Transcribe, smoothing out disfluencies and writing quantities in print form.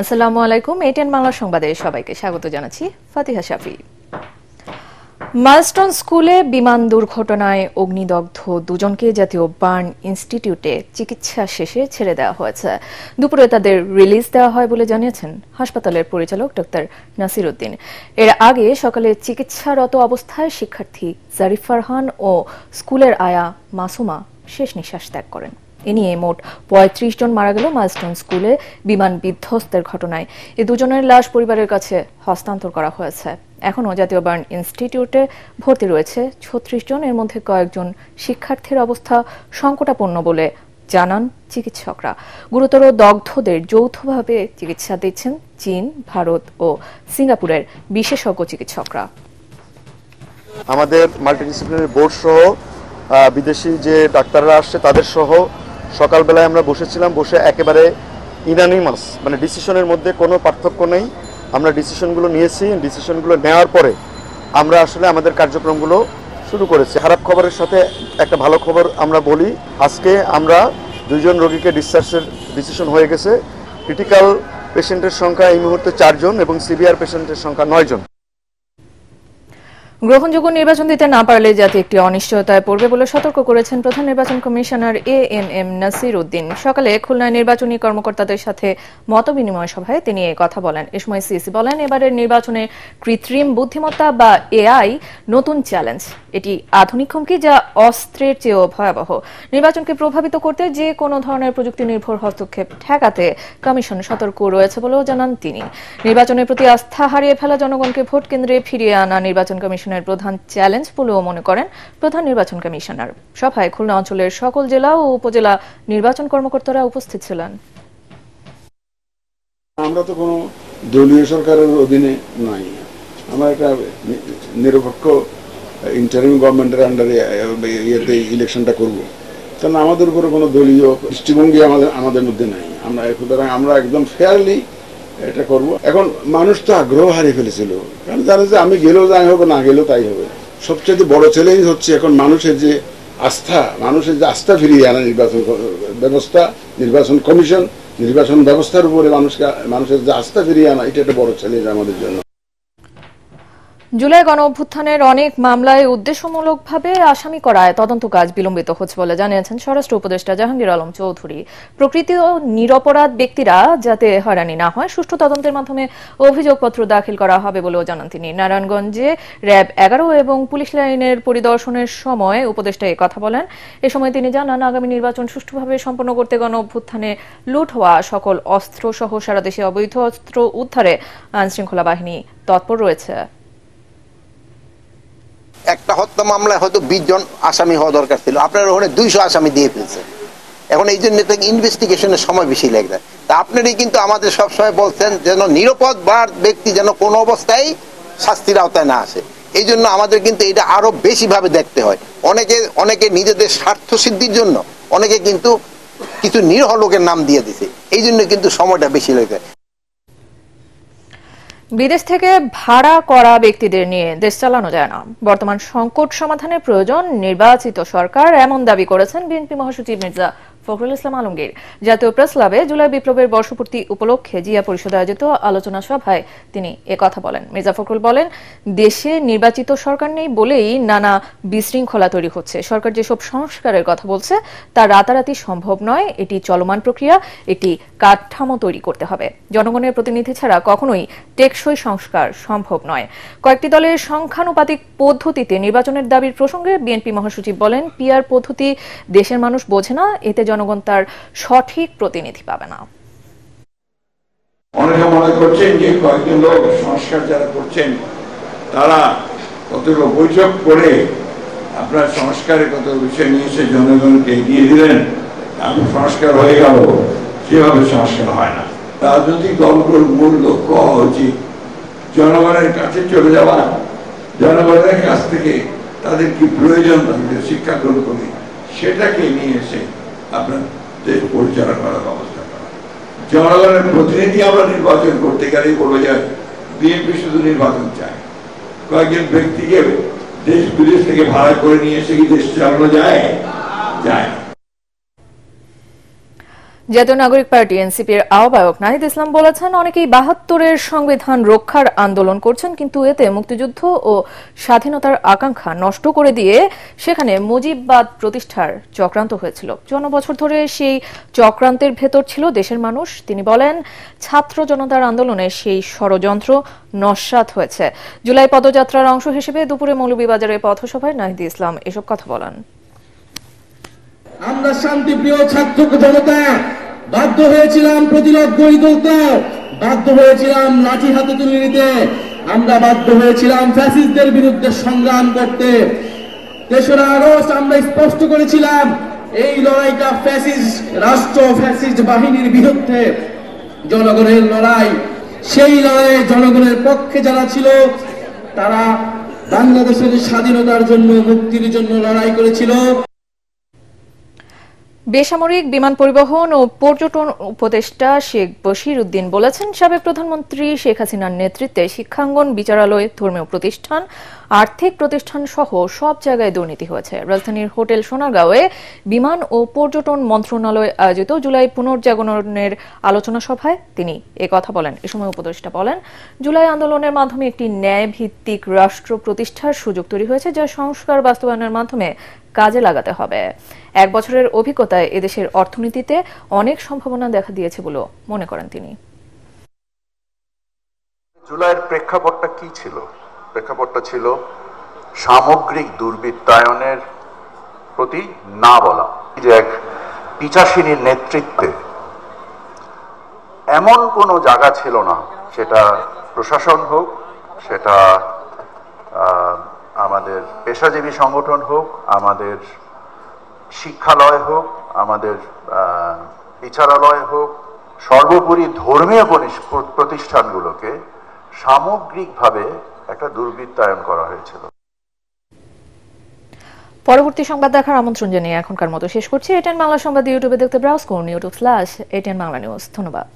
আসসালামু আলাইকুম। এটিএন বাংলা সংবাদে সবাইকে স্বাগত জানাচ্ছি। ফাতিহা শাফি। মাইলস্টোন স্কুলে বিমান দুর্ঘটনায় অগ্নিদগ্ধ দুজনকে জাতীয় বার্ন ইনস্টিটিউটে চিকিৎসা শেষে ছেড়ে দেওয়া হয়েছে। দুপুরে তাদের রিলিজ দেওয়া হয় বলে জানিয়েছেন হাসপাতালের পরিচালক ডক্টর নাসির উদ্দিন। এর আগে সকালে চিকিৎসারত অবস্থায় শিক্ষার্থী জারিফ ফারহান ও স্কুলের আয়া মাসুমা শেষ নিঃশ্বাস ত্যাগ করেন। এ নিয়ে মোট ৩৫ জন মারা গেল মাইলস্টোন স্কুলে বিমান বিধ্বস্তের ঘটনায়। এই দুজনের লাশ পরিবারের কাছে হস্তান্তর করা হয়েছে। এখনও জাতীয় বার্ন ইনস্টিটিউটে ভর্তি রয়েছে ৩৬ জন। এর মধ্যে কয়েকজন শিক্ষার্থীর অবস্থা সংকটাপন্ন বলে জানান চিকিৎসকরা। গুরুতর দগ্ধদের যৌথভাবে চিকিৎসা দিচ্ছেন চীন, ভারত ও সিঙ্গাপুরের বিশেষজ্ঞ চিকিৎসকরা। আমাদের মাল্টিডিসিপ্লিনারি বোর্ড সহ বিদেশি যে ডাক্তাররা আসছে তাদের সহ সকালবেলায় আমরা বসেছিলাম, বসে একেবারে ইনানিমাস মানে ডিসিশনের মধ্যে কোনো পার্থক্য নেই। আমরা ডিসিশনগুলো নিয়েছি, ডিসিশনগুলো নেওয়ার পরে আমরা আসলে আমাদের কার্যক্রমগুলো শুরু করেছি। খারাপ খবরের সাথে একটা ভালো খবর আমরা বলি, আজকে আমরা 2 জন রোগীকে ডিসচার্জের ডিসিশন হয়ে গেছে। ক্রিটিক্যাল পেশেন্টের সংখ্যা এই মুহূর্তে 4 জন এবং সিভিয়ার পেশেন্টের সংখ্যা 9 জন। গ্রহণযোগ্য নির্বাচন দিতে না পারলে জাতি একটি অনিশ্চয়তায় পড়বে বলে সতর্ক করেছেন প্রধান নির্বাচন কমিশনার এএমএম নাসির উদ্দিন। সকালে খুলনায় নির্বাচনী কর্মকর্তাদের সাথে মতবিনিময় সভায় তিনি এ কথা বলেন। এ সময় সিসি বলেন, এবারের নির্বাচনে কৃত্রিম বুদ্ধিমত্তা বা এআই নতুন চ্যালেঞ্জ। এটি আধুনিক হুমকি যা অস্ত্রের চেয়েও ভয়াবহ। নির্বাচনকে প্রভাবিত করতে যে কোনো ধরনের প্রযুক্তি নির্ভর হস্তক্ষেপ ঠেকাতে কমিশন সতর্ক রয়েছে বলেও জানান তিনি। নির্বাচনের প্রতি আস্থা হারিয়ে ফেলা জনগণকে ভোট কেন্দ্রে ফিরিয়ে আনা নির্বাচন কমিশনের প্রধান চ্যালেঞ্জ বলেও মনে করেন প্রধান নির্বাচন কমিশনার। সভায় খুলনা অঞ্চলের সকল জেলা ও উপজেলা নির্বাচন কর্মকর্তারা উপস্থিত ছিলেন। আমরা তো কোনো দলীয় সরকারের অধীনে নাই, আমরা একটা নিরপেক্ষ ইন্টারিম গভর্নমেন্টের আন্ডারে ইয়েতে ইলেকশনটা করব, কারণ আমাদের উপরে কোনো দলীয় দৃষ্টিভঙ্গি আমাদের মধ্যে নাই। আমরা সুতরাং আমরা একদম ফেয়ারলি এটা করব। এখন মানুষ তো আগ্রহ হারিয়ে ফেলেছিল, কারণ জানে যে আমি গেলেও যাই হবে, না গেলেও তাই হবে। সবচেয়ে বড় চ্যালেঞ্জ হচ্ছে এখন মানুষের যে আস্থা ফিরিয়ে আনা নির্বাচন ব্যবস্থা, নির্বাচন কমিশন, নির্বাচন ব্যবস্থার উপরে মানুষের যে আস্থা ফিরিয়ে আনা, এটা একটা বড় চ্যালেঞ্জ আমাদের জন্য। জুলাই গণ অভ্যুত্থানের অনেক মামলায় উদ্দেশ্যমূলকভাবে আসামি করায় তদন্ত কাজ বিলম্বিত হচ্ছে বলে জানিয়েছেন স্বরাষ্ট্র উপদেষ্টা জাহাঙ্গীর আলম চৌধুরী। প্রকৃত নিরপরাধ ব্যক্তিরা যাতে হয়রানি না হয়, সুষ্ঠু তদন্তের মাধ্যমে অভিযোগপত্র দাখিল করা হবে বলেও জানান তিনি। নারায়ণগঞ্জে র্যাব 11 এবং পুলিশ লাইনের পরিদর্শনের সময় উপদেষ্টা এ কথা বলেন। এ সময় তিনি জানান, আগামী নির্বাচন সুষ্ঠুভাবে সম্পন্ন করতে গণ অভ্যুত্থানে লুট হওয়া সকল অস্ত্র সহ সারা দেশে অবৈধ অস্ত্র উদ্ধারে আইনশৃঙ্খলা বাহিনী তৎপর রয়েছে। একটা হত্যা মামলায় হয়তো 20 জন আসামি হওয়া দরকার ছিল, আপনারা ওখানে 200 আসামি দিয়ে ফেলছেন। এখন এই জন্য ইনভেস্টিগেশনের সময় বেশি লেগে যায়। তা আপনারই কিন্তু আমাদের সবসময় বলছেন যেন নিরাপদ ব্যক্তি যেন কোনো অবস্থায় শাস্তির আওতায় না আসে। এই জন্য আমাদের কিন্তু এটা আরো বেশি ভাবে দেখতে হয়। অনেকে নিজেদের স্বার্থ সিদ্ধির জন্য অনেকে কিন্তু কিছু নিরীহ লোকের নাম দিয়ে দিছে, এই জন্য কিন্তু সময়টা বেশি লেগে যায়। বিদেশ থেকে ভাড়া করা ব্যক্তিদের নিয়ে দেশ চালানো যায় না। বর্তমান সংকট সমাধানের প্রয়োজন নির্বাচিত সরকার, এমন দাবি করেছেন বিএনপি মহাসচিব মির্জা ফখরুল ইসলাম আলমগীর। জাতীয় প্রেস ক্লাবে জুলাই বিপ্লবের বর্ষপূর্তি উপলক্ষে জিয়া পরিষদ আয়োজিত আলোচনা সভায় তিনি কথা বলেন। মির্জা ফখরুল বলেন, দেশে নির্বাচিত সরকার নেই বলেই নানা বিশৃঙ্খলা তৈরি হচ্ছে। সরকার যেসব সংস্কারের কথা বলছে তা রাতারাতি সম্ভব নয়, এটি চলমান প্রক্রিয়া, এটি কাঠামো তৈরি করতে হবে। জনগণের প্রতিনিধি ছাড়া কখনোই টেকসই সংস্কার সম্ভব নয়। কয়েকটি দলের সংখ্যানুপাতিক পদ্ধতিতে নির্বাচনের দাবির প্রসঙ্গে বিএনপি মহাসচিব বলেন, পিআর পদ্ধতি দেশের মানুষ বোঝে না, এতে জনগণ তার সঠিক প্রতিনিধি পাবে না। অনেকে মনে করছেন যে কয়েকজন লোক সংস্কার যারা করছেন তারা কতগুলো বৈঠক করে আপনার সংস্কারের কত বিষয় নিয়ে এসে জনগণকে এগিয়ে দিলেন, এখন সংস্কার হয়ে গেল। সেভাবে সংস্কার হয় না। রাজনৈতিক দলগুলোর মূল লক্ষ্য হওয়া উচিত জনগণের কাছে চলে যাওয়া, জনগণের কাছ থেকে তাদের কি প্রয়োজন তাদের শিক্ষা গ্রহণ করে সেটাকে নিয়ে এসে আপনার দেশ পরিচালনা করার ব্যবস্থা করা। জনগণের প্রতিনিধি আমরা নির্বাচন করতে গেলেই বলবো যে বিএনপি শুধু নির্বাচন চায়, কয়েকজন ব্যক্তিকে দেশ বিদেশ থেকে ভাড়া করে নিয়ে এসে কি দেশ চালানো যায়? যায় না। জাতীয় নাগরিক পার্টি এনসিপির আহ্বায়ক নাহিদ ইসলাম বলেছেন, অনেকেই ৭২-এর সংবিধান রক্ষার আন্দোলন করছেন, কিন্তু এতে মুক্তিযুদ্ধ ও স্বাধীনতার আকাঙ্ক্ষা নষ্ট করে দিয়ে সেখানে মুজিববাদ প্রতিষ্ঠার চক্রান্ত হয়েছিল। ৫৪ বছর ধরে সেই চক্রান্তের ভেতর ছিল দেশের মানুষ। তিনি বলেন, ছাত্র জনতার আন্দোলনে সেই ষড়যন্ত্র নস্যাৎ হয়েছে। জুলাই পদযাত্রার অংশ হিসেবে দুপুরে মৌলভীবাজারে পথসভায় নাহিদ ইসলাম এসব কথা বলেন। আমরা শান্তিপ্রিয় ছাত্র জনতা বাধ্য হয়েছিলাম প্রতিরোধ গড়ে তুলতে, বাধ্য হয়েছিলাম লাঠি হাতে তুলে নিতে, আমরা বাধ্য হয়েছিলাম ফ্যাসিস্টদের বিরুদ্ধে সংগ্রাম করতে। ৩রা আগস্ট আমরা স্পষ্ট করেছিলাম এই লড়াইটা ফ্যাসিস্ট রাষ্ট্র, ফ্যাসিস্ট বাহিনীর বিরুদ্ধে জনগণের লড়াই। সেই লড়াইয়ে জনগণের পক্ষে যারা ছিল তারা বাংলাদেশের স্বাধীনতার জন্য, মুক্তির জন্য লড়াই করেছিল। বেসামরিক বিমান পরিবহন ও পর্যটন উপদেষ্টা শেখ বশির উদ্দিন বলেছেন, সাবেক প্রধানমন্ত্রী শেখ হাসিনার নেতৃত্বে শিক্ষাঙ্গন, বিচারালয়, ধর্মীয় প্রতিষ্ঠান, আর্থিক প্রতিষ্ঠান সহ সব জায়গায় দুর্নীতি হয়েছে। রাজধানীর হোটেল সোনারগাঁওয়ে বিমান ও পর্যটন মন্ত্রণালয় আয়োজিত জুলাই পুনর্জাগরণের আলোচনা সভায় তিনি একথা বলেন। এ সময় উপদেষ্টা বলেন, জুলাই আন্দোলনের মাধ্যমে একটি ন্যায় ভিত্তিক রাষ্ট্র প্রতিষ্ঠার সুযোগ তৈরি হয়েছে, যা সংস্কার বাস্তবায়নের মাধ্যমে কাজে লাগাতে হবে। ১ বছরের অভিজ্ঞতায় এদেশের অর্থনীতিতে অনেক সম্ভাবনা দেখা দিয়েছে বলে মনে করেন তিনি। জুলাইয়ের প্রেক্ষাপটটা কি ছিল? প্রেক্ষাপটটা ছিল সামগ্রিক দুর্বৃত্তায়নের প্রতি না বলা। যে এক পিচাসিনীর নেতৃত্বে এমন কোনো জায়গা ছিল না, সেটা প্রশাসন হোক, সেটা আমাদের পেশাজীবী সংগঠন হোক, আমাদের শিক্ষালয় হোক, আমাদের বিচারালয় হোক, সর্বোপরি ধর্মীয় প্রতিষ্ঠানগুলোকে সামগ্রিকভাবে একটা দুর্বৃত্তায়ন করা হয়েছিল। পরবর্তী সংবাদ দেখার আমন্ত্রণ জানিয়ে এখনকার মতো শেষ করছি। এটিএন বাংলা সংবাদ ইউটিউবে দেখতে ব্রাউজ করুন, youtube/ATN বাংলা নিউজ। ধন্যবাদ।